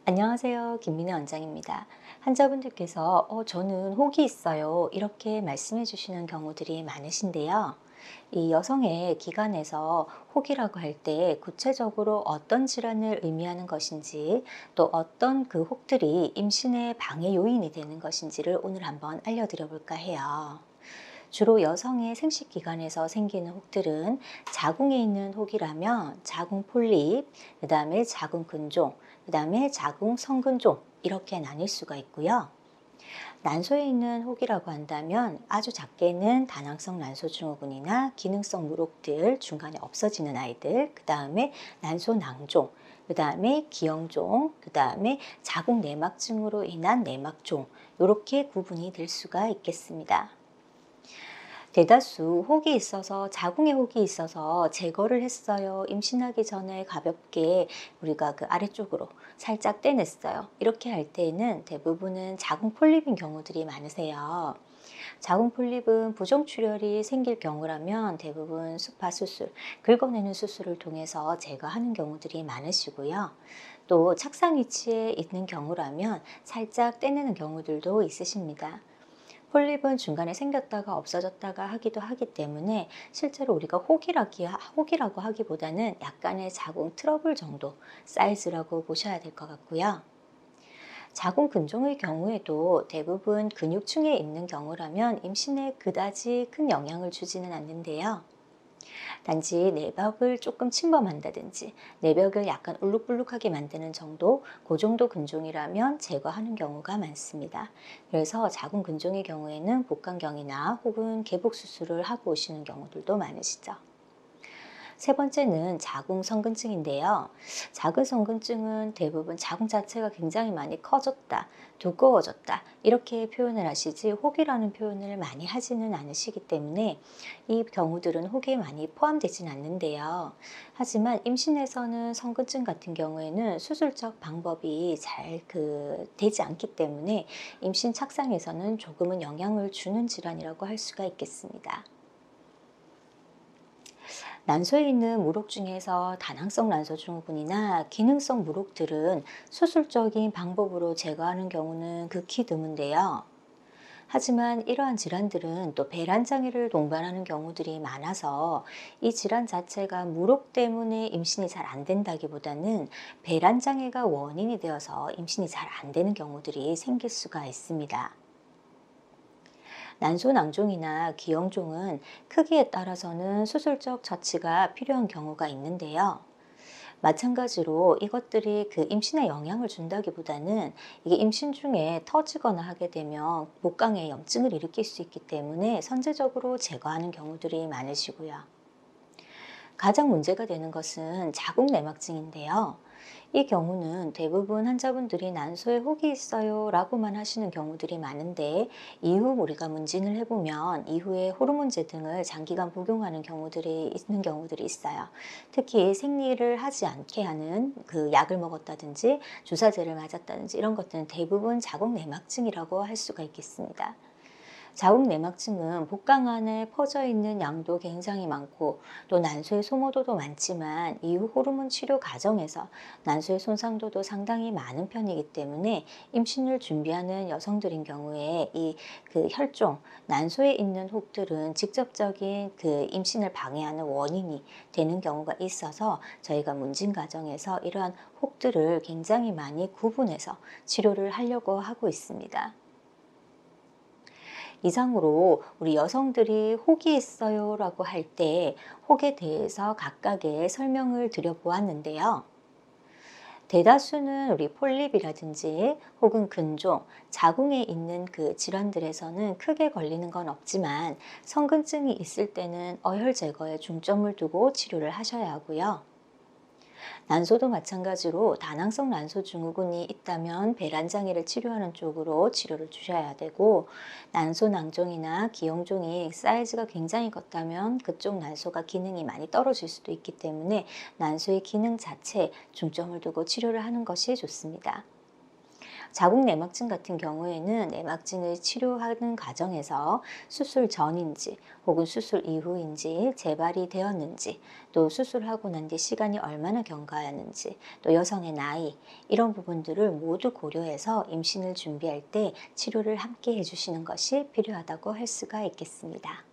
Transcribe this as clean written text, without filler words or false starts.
안녕하세요. 김민혜 원장입니다. 환자분들께서 저는 혹이 있어요. 이렇게 말씀해 주시는 경우들이 많으신데요. 이 여성의 기관에서 혹이라고 할 때 구체적으로 어떤 질환을 의미하는 것인지 또 어떤 그 혹들이 임신의 방해 요인이 되는 것인지를 오늘 한번 알려드려 볼까 해요. 주로 여성의 생식기관에서 생기는 혹들은 자궁에 있는 혹이라면 자궁 폴립, 그 다음에 자궁 근종, 그 다음에 자궁 성근종 이렇게 나뉠 수가 있고요. 난소에 있는 혹이라고 한다면 아주 작게는 다낭성 난소증후군이나 기능성 물혹들 중간에 없어지는 아이들, 그 다음에 난소낭종, 그 다음에 기형종, 그 다음에 자궁 내막증으로 인한 내막종 이렇게 구분이 될 수가 있겠습니다. 대다수 혹이 있어서 자궁에 혹이 있어서 제거를 했어요. 임신하기 전에 가볍게 우리가 그 아래쪽으로 살짝 떼냈어요. 이렇게 할 때에는 대부분은 자궁 폴립인 경우들이 많으세요. 자궁 폴립은 부종출혈이 생길 경우라면 대부분 수파 수술, 긁어내는 수술을 통해서 제거하는 경우들이 많으시고요. 또 착상 위치에 있는 경우라면 살짝 떼내는 경우들도 있으십니다. 폴립은 중간에 생겼다가 없어졌다가 하기도 하기 때문에 실제로 우리가 혹이라고 하기보다는 약간의 자궁 트러블 정도 사이즈라고 보셔야 될 것 같고요. 자궁 근종의 경우에도 대부분 근육층에 있는 경우라면 임신에 그다지 큰 영향을 주지는 않는데요. 단지 내벽을 조금 침범한다든지 내벽을 약간 울룩불룩하게 만드는 정도, 그 정도 근종이라면 제거하는 경우가 많습니다. 그래서 자궁 근종의 경우에는 복강경이나 혹은 개복 수술을 하고 오시는 경우들도 많으시죠. 세 번째는 자궁성근증인데요. 자궁성근증은 대부분 자궁 자체가 굉장히 많이 커졌다, 두꺼워졌다 이렇게 표현을 하시지 혹이라는 표현을 많이 하지는 않으시기 때문에 이 경우들은 혹에 많이 포함되진 않는데요. 하지만 임신에서는 성근증 같은 경우에는 수술적 방법이 잘 되지 않기 때문에 임신 착상에서는 조금은 영향을 주는 질환이라고 할 수가 있겠습니다. 난소에 있는 물혹 중에서 다낭성 난소증후군이나 기능성 물혹들은 수술적인 방법으로 제거하는 경우는 극히 드문데요. 하지만 이러한 질환들은 또 배란 장애를 동반하는 경우들이 많아서 이 질환 자체가 물혹 때문에 임신이 잘 안 된다기보다는 배란 장애가 원인이 되어서 임신이 잘 안 되는 경우들이 생길 수가 있습니다. 난소낭종이나 기형종은 크기에 따라서는 수술적 처치가 필요한 경우가 있는데요. 마찬가지로 이것들이 그 임신에 영향을 준다기보다는 이게 임신 중에 터지거나 하게 되면 목강에 염증을 일으킬 수 있기 때문에 선제적으로 제거하는 경우들이 많으시고요. 가장 문제가 되는 것은 자궁 내막증인데요. 이 경우는 대부분 환자분들이 난소에 혹이 있어요 라고만 하시는 경우들이 많은데 이후 우리가 문진을 해보면 이후에 호르몬제 등을 장기간 복용하는 경우들이 있는 경우들이 있어요. 특히 생리를 하지 않게 하는 그 약을 먹었다든지 주사제를 맞았다든지 이런 것들은 대부분 자궁 내막증이라고 할 수가 있겠습니다. 자궁 내막증은 복강 안에 퍼져 있는 양도 굉장히 많고 또 난소의 소모도도 많지만 이후 호르몬 치료 과정에서 난소의 손상도도 상당히 많은 편이기 때문에 임신을 준비하는 여성들인 경우에 이 그 혈종, 난소에 있는 혹들은 직접적인 그 임신을 방해하는 원인이 되는 경우가 있어서 저희가 문진 과정에서 이러한 혹들을 굉장히 많이 구분해서 치료를 하려고 하고 있습니다. 이상으로 우리 여성들이 혹이 있어요 라고 할 때 혹에 대해서 각각의 설명을 드려보았는데요. 대다수는 우리 폴립이라든지 혹은 근종, 자궁에 있는 그 질환들에서는 크게 걸리는 건 없지만 성근증이 있을 때는 어혈 제거에 중점을 두고 치료를 하셔야 하고요. 난소도 마찬가지로 다낭성 난소증후군이 있다면 배란장애를 치료하는 쪽으로 치료를 주셔야 되고 난소낭종이나 기형종이 사이즈가 굉장히 컸다면 그쪽 난소가 기능이 많이 떨어질 수도 있기 때문에 난소의 기능 자체에 중점을 두고 치료를 하는 것이 좋습니다. 자궁 내막증 같은 경우에는 내막증을 치료하는 과정에서 수술 전인지 혹은 수술 이후인지 재발이 되었는지 또 수술하고 난 뒤 시간이 얼마나 경과하는지 또 여성의 나이 이런 부분들을 모두 고려해서 임신을 준비할 때 치료를 함께 해주시는 것이 필요하다고 할 수가 있겠습니다.